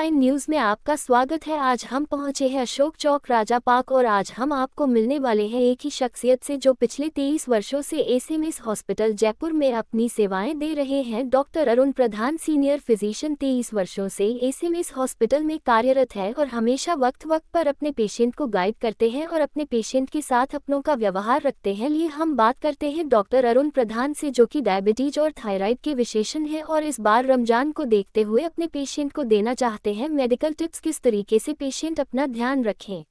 Time news में आपका स्वागत है। आज हम पहुंचे हैं अशोक चौक राजा पार्क और आज हम आपको मिलने वाले हैं एक ही शख्सियत से जो पिछले 23 वर्षों से एसएमएस हॉस्पिटल जयपुर में अपनी सेवाएं दे रहे हैं। डॉक्टर अरुण प्रधान सीनियर फिजिशियन 23 वर्षों से एसएमएस हॉस्पिटल में कार्यरत है और हमेशा वक्त वक्त पर अपने पेशेंट को गाइड करते हैं और अपने पेशेंट के साथ अपनों का व्यवहार रखते हैं। लिए हम बात करते हैं डॉक्टर अरुण प्रधान से जो कि डायबिटीज और थायराइड के विशेषज्ञ हैं और इस बार रमजान को देखते हुए अपने पेशेंट को देना चाहते हैं मेडिकल टिप्स किस तरीके से पेशेंट अपना ध्यान रखें।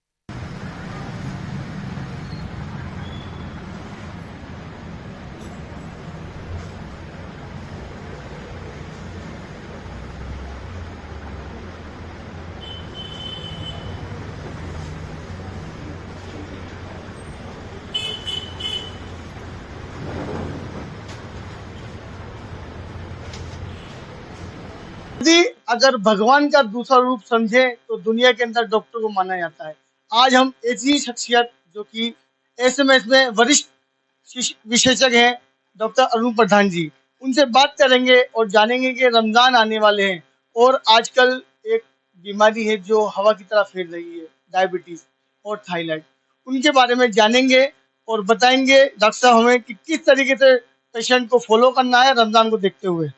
यदि अगर भगवान का दूसरा रूप समझे तो दुनिया के अंदर डॉक्टर को माना जाता है। आज हम ऐसी शख्सियत जो कि एसएमएस में वरिष्ठ विशेषज्ञ हैं डॉक्टर अरुण प्रधान जी, उनसे बात करेंगे और जानेंगे कि रमजान आने वाले हैं और आजकल एक बीमारी है जो हवा की तरह फैल रही है, डायबिटीज और थायराइड। उनके बारे में जानेंगे और बताएंगे डॉक्टर साहब हमें कि किस तरीके से पेशेंट को फॉलो करना है रमजान को देखते हुए।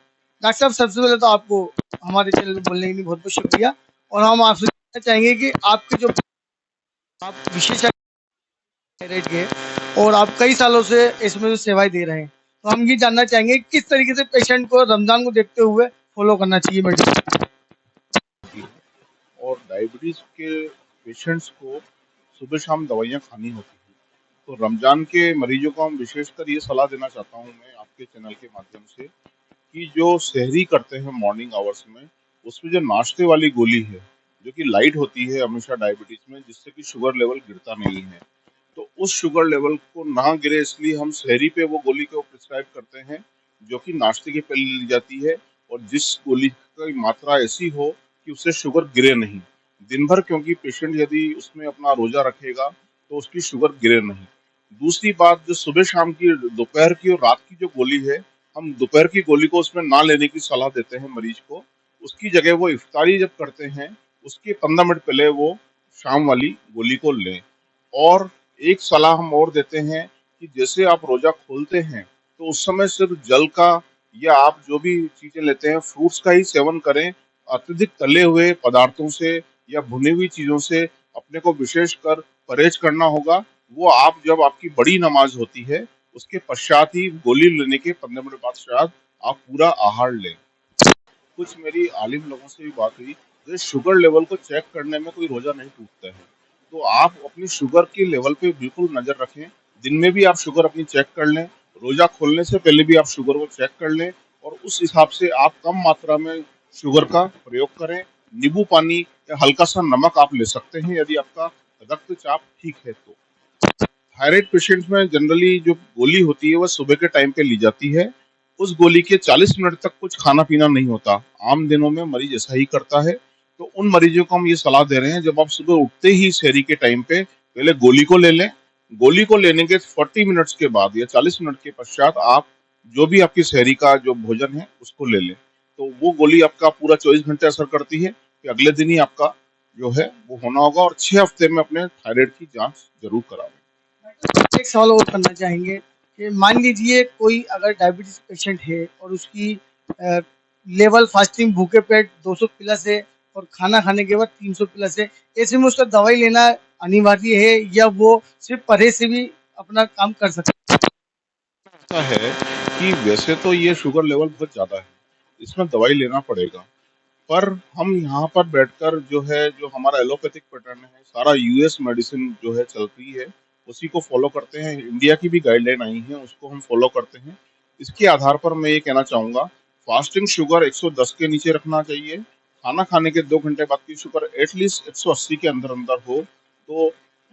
डॉक्टर साहब सबसे पहले तो आपको हमारे चैनल पे बोलने के लिए बहुत बहुत शुक्रिया और हम आपसे जानना चाहेंगे कि आपके जो आप विशेषज्ञ थायराइड के और आप कई सालों से इसमें सेवाएं दे रहे हैं, तो हम ये जानना चाहेंगे किस तरीके से पेशेंट को रमजान को देखते हुए फॉलो करना चाहिए मेडिसिन। और डायबिटीज के पेशेंट्स को सुबह शाम दवाइयाँ खानी होती है, तो रमजान के मरीजों को हम विशेषकर ये सलाह देना चाहता हूँ मैं आपके चैनल के माध्यम से कि जो सहरी करते हैं मॉर्निंग आवर्स में, उसमें जो नाश्ते वाली गोली है जो कि लाइट होती है हमेशा डायबिटीज में, जिससे कि शुगर लेवल गिरता नहीं है, तो उस शुगर लेवल को ना गिरे इसलिए हम सहरी पे वो गोली को प्रिस्क्राइब करते हैं जो कि नाश्ते के पहले ली जाती है और जिस गोली की मात्रा ऐसी हो कि उससे शुगर गिरे नहीं दिन भर, क्योंकि पेशेंट यदि उसमें अपना रोजा रखेगा तो उसकी शुगर गिरे नहीं। दूसरी बात, जो सुबह शाम की, दोपहर की और रात की जो गोली है, हम दोपहर की गोली को उसमें ना लेने की सलाह देते हैं मरीज को। उसकी जगह वो इफ्तारी जब करते हैं उसके 15 मिनट पहले वो शाम वाली गोली को लें। और एक सलाह हम और देते हैं कि जैसे आप रोजा खोलते हैं तो उस समय सिर्फ जल का या आप जो भी चीजें लेते हैं फ्रूट्स का ही सेवन करें। अत्यधिक तले हुए पदार्थों से या भुनी हुई चीजों से अपने को विशेषकर परहेज करना होगा। वो आप जब आपकी बड़ी नमाज होती है उसके पश्चात ही गोली लेने के 15 मिनट बाद शायद आप पूरा आहार लें। कुछ मेरी आलिम लोगों से भी बात हुई, जैसे शुगर लेवल को चेक करने में कोई रोजा नहीं टूटता है, तो आप अपनी शुगर के लेवल पे बिल्कुल नजर रखें। दिन में भी आप शुगर अपनी चेक कर लें, रोजा खोलने से पहले भी आप शुगर को चेक कर लें और उस हिसाब से आप कम मात्रा में शुगर का प्रयोग करें। नींबू पानी या हल्का सा नमक आप ले सकते हैं यदि आपका रक्तचाप ठीक है तो। थायराइड पेशेंट्स में जनरली जो गोली होती है वह सुबह के टाइम पे ली जाती है। उस गोली के 40 मिनट तक कुछ खाना पीना नहीं होता। आम दिनों में मरीज ऐसा ही करता है, तो उन मरीजों को हम ये सलाह दे रहे हैं जब आप सुबह उठते ही सहरी के टाइम पे पहले गोली को ले लें। गोली को लेने के 40 मिनट्स के बाद या 40 मिनट के पश्चात आप जो भी आपकी सहरी का जो भोजन है उसको ले लें, तो वो गोली आपका पूरा 24 घंटे असर करती है कि अगले दिन ही आपका जो है वो होना होगा। और 6 हफ्ते में अपने थायराइड की जांच जरूर करावें। एक सवाल और करना चाहेंगे कि मान लीजिए कोई अगर डायबिटीज पेशेंट है और उसकी लेवल फास्टिंग भूखे पेट 200 प्लस है और खाना खाने के बाद 300 प्लस है, ऐसे में उसका दवाई लेना अनिवार्य है या वो सिर्फ परहेज से भी अपना काम कर सकता है? ऐसा है कि वैसे तो ये शुगर लेवल बहुत ज्यादा है, इसमें दवाई लेना पड़ेगा, पर हम यहाँ पर बैठकर जो है, जो हमारा एलोपैथिक पैटर्न है, सारा यूएस मेडिसिन जो है चलती है उसी को फॉलो करते हैं। इंडिया की भी गाइडलाइन आई है उसको हम फॉलो करते हैं। इसके आधार पर मैं ये कहना चाहूंगा, फास्टिंग शुगर 110 के नीचे रखना चाहिए। खाना खाने के 2 घंटे बाद की शुगर एटलीस्ट 180 के अंदर अंदर हो तो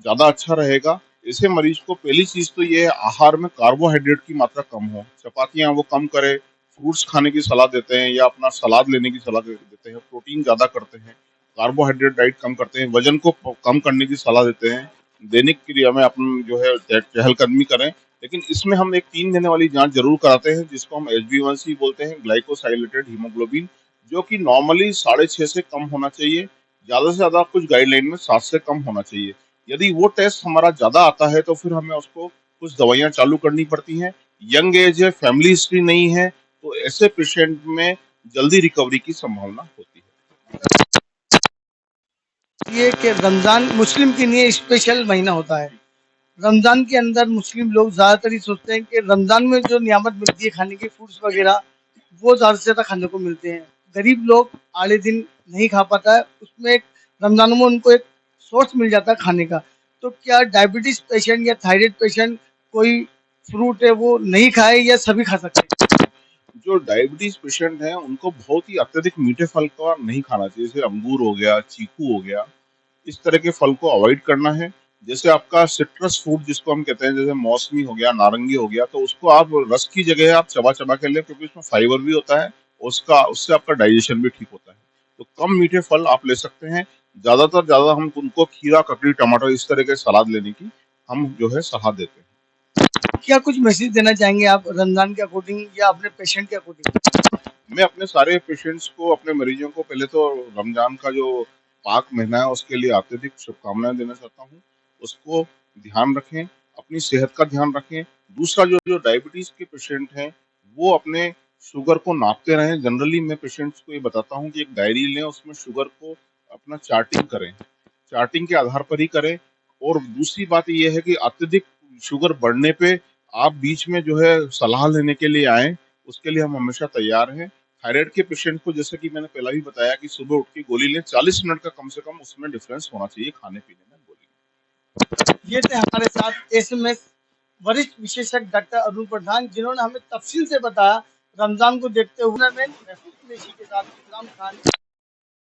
ज्यादा अच्छा रहेगा। ऐसे मरीज को पहली चीज तो ये है, आहार में कार्बोहाइड्रेट की मात्रा कम हो, चपातियां वो कम करे, फ्रूट्स खाने की सलाह देते हैं या अपना सलाद लेने की सलाह देते हैं। प्रोटीन ज्यादा करते हैं, कार्बोहाइड्रेट डाइट कम करते हैं, वजन को कम करने की सलाह देते हैं। दैनिक क्रिया में अपन जो है चहलकदमी करें, लेकिन इसमें हम एक 3 महीने वाली जांच जरूर कराते हैं जिसको हम HbA1c बोलते हैं, ग्लाइकोसाइलेटेड हीमोग्लोबिन, जो कि नॉर्मली 6.5 से कम होना चाहिए, ज्यादा से ज्यादा कुछ गाइडलाइन में 7 से कम होना चाहिए। यदि वो टेस्ट हमारा ज्यादा आता है तो फिर हमें उसको कुछ दवाइयां चालू करनी पड़ती हैं। यंग एज है, फैमिली हिस्ट्री नहीं है, तो ऐसे पेशेंट में जल्दी रिकवरी की संभावना होती है। ये कि रमजान मुस्लिम के लिए स्पेशल महीना होता है। रमजान के अंदर मुस्लिम लोग ज्यादातर ही सोचते हैं कि रमजान में जो नियामत मिलती है खाने की, फ्रूट्स वगैरह, वो ज्यादा से ज्यादा खाने को मिलते हैं। गरीब लोग आधे दिन नहीं खा पाता है, उसमें एक रमजान में उनको एक सोर्स मिल जाता है खाने का। तो क्या डायबिटीज पेशेंट या थायराइड पेशेंट कोई फ्रूट है वो नहीं खाए या सभी खा सकते हैं? जो डायबिटीज पेशेंट हैं उनको बहुत ही अत्यधिक मीठे फल का नहीं खाना चाहिए, जैसे अंगूर हो गया, चीकू हो गया, इस तरह के फल को अवॉइड करना है। जैसे आपका सिट्रस फ्रूट जिसको हम कहते हैं, जैसे मौसमी हो गया, नारंगी हो गया, तो उसको आप रस की जगह आप चबा चबा के लें, क्योंकि उसमें फाइबर भी होता है, उसका उससे आपका डाइजेशन भी ठीक होता है। तो कम मीठे फल आप ले सकते हैं। ज्यादातर ज्यादा हम उनको खीरा, ककड़ी, टमाटर इस तरह के सलाद लेने की हम जो है सलाह देते हैं। क्या कुछ मैसेज देना चाहेंगे आप रमजान के अकॉर्डिंग या अपने पेशेंट के अकॉर्डिंग? मैं अपने सारे पेशेंट्स को, अपने मरीजों को पहले तो रमजान का जो पाक महीना है उसके लिए अत्यधिक शुभकामनाएं देना चाहता हूँ। उसको ध्यान रखें, अपनी सेहत का ध्यान रखें। दूसरा, जो जो डायबिटीज के पेशेंट हैं वो अपने शुगर को नापते रहें। जनरली मैं पेशेंट्स को ये बताता हूँ कि एक डायरी लें, उसमें शुगर को अपना चार्टिंग करें, चार्टिंग के आधार पर ही करें। और दूसरी बात ये है कि अत्यधिक शुगर बढ़ने पे आप बीच में जो है सलाह लेने के लिए आए, उसके लिए हम हमेशा तैयार हैं। थायराइड के पेशेंट को, जैसे कि मैंने पहला भी बताया, कि सुबह उठ के गोली लें, 40 मिनट का कम से कम उसमें डिफरेंस होना चाहिए खाने पीने में, गोली में। ये थे हमारे साथ एसएमएस वरिष्ठ विशेषज्ञ डॉक्टर अरुण प्रधान, जिन्होंने हमें तफसील से बताया रमजान को देखते हुए। मैं महफूज कुरैशी के साथ इकराम खान।